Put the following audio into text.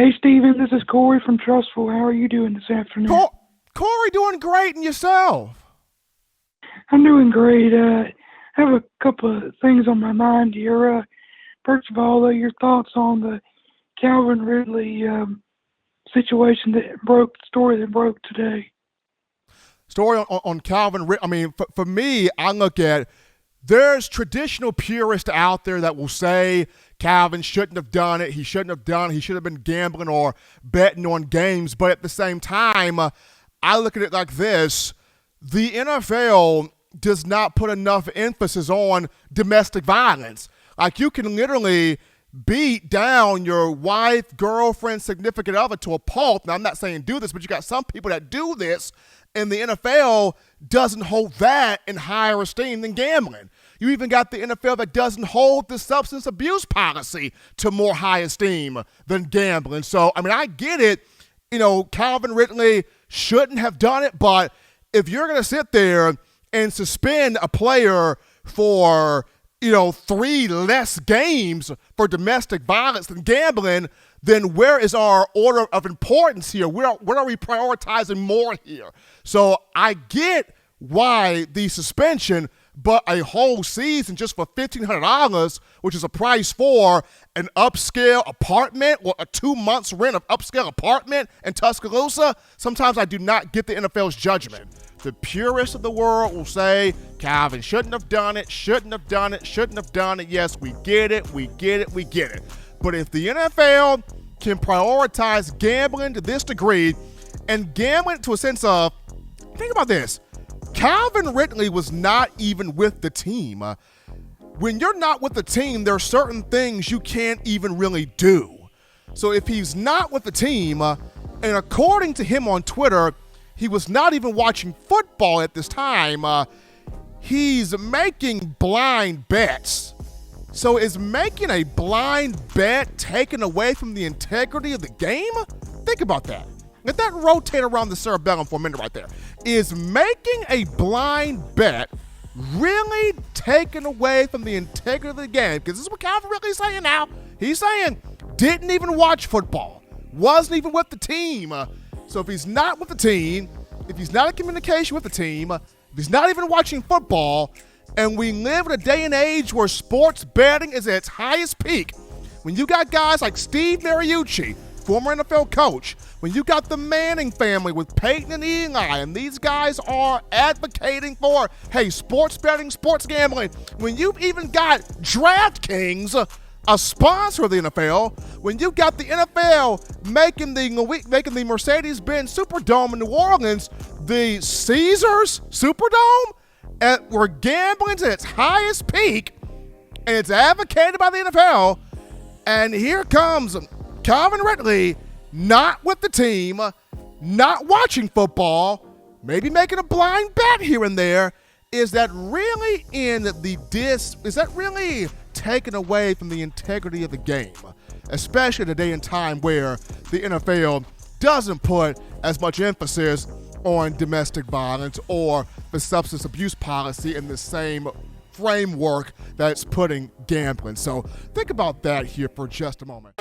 Hey, Steven, this is Corey from Trustful. How are you doing this afternoon? Corey, doing great, and yourself? I'm doing great. I have a couple of things on my mind here. First of all, your thoughts on the Calvin Ridley situation story that broke today. Story on Calvin Ridley. I mean, for me, I look at there's traditional purists out there that will say Calvin shouldn't have done it. He shouldn't have done it. He should have been gambling or betting on games. But at the same time, I look at it like this. The NFL does not put enough emphasis on domestic violence. Like, you can literally beat down your wife, girlfriend, significant other to a pulp. Now, I'm not saying do this, but you got some people that do this, and the NFL doesn't hold that in higher esteem than gambling. You even got the NFL that doesn't hold the substance abuse policy to more high esteem than gambling. So, I mean, I get it. You know, Calvin Ridley shouldn't have done it, but if you're going to sit there and suspend a player for 3 less games for domestic violence than gambling, then where is our order of importance here? Where are we prioritizing more here? So I get why the suspension, but a whole season just for $1,500, which is a price for an upscale apartment or a 2 months rent of upscale apartment in Tuscaloosa, sometimes I do not get the NFL's judgment. The purists of the world will say, Calvin shouldn't have done it, shouldn't have done it, shouldn't have done it. Yes, we get it, we get it, we get it. But if the NFL can prioritize gambling to this degree, and gambling to a sense of, think about this, Calvin Ridley was not even with the team. When you're not with the team, there are certain things you can't even really do. So if he's not with the team, and according to him on Twitter, he was not even watching football at this time. He's making blind bets. So is making a blind bet taken away from the integrity of the game? Think about that. Let that rotate around the cerebellum for a minute right there. Is making a blind bet really taken away from the integrity of the game? Because this is what Calvin Ridley's saying now. He's saying didn't even watch football. Wasn't even with the team. So if he's not with the team, if he's not in communication with the team, if he's not even watching football, and we live in a day and age where sports betting is at its highest peak, when you got guys like Steve Mariucci, former NFL coach, when you got the Manning family with Peyton and Eli, and these guys are advocating for, hey, sports betting, sports gambling, when you've even got DraftKings, a sponsor of the NFL, when you got the NFL making the Mercedes-Benz Superdome in New Orleans, the Caesars Superdome, where gambling's at its highest peak, and it's advocated by the NFL, and here comes Calvin Ridley, not with the team, not watching football, maybe making a blind bet here and there. Is that really taken away from the integrity of the game, especially in a day and time where the NFL doesn't put as much emphasis on domestic violence or the substance abuse policy in the same framework that's putting gambling? So think about that here for just a moment.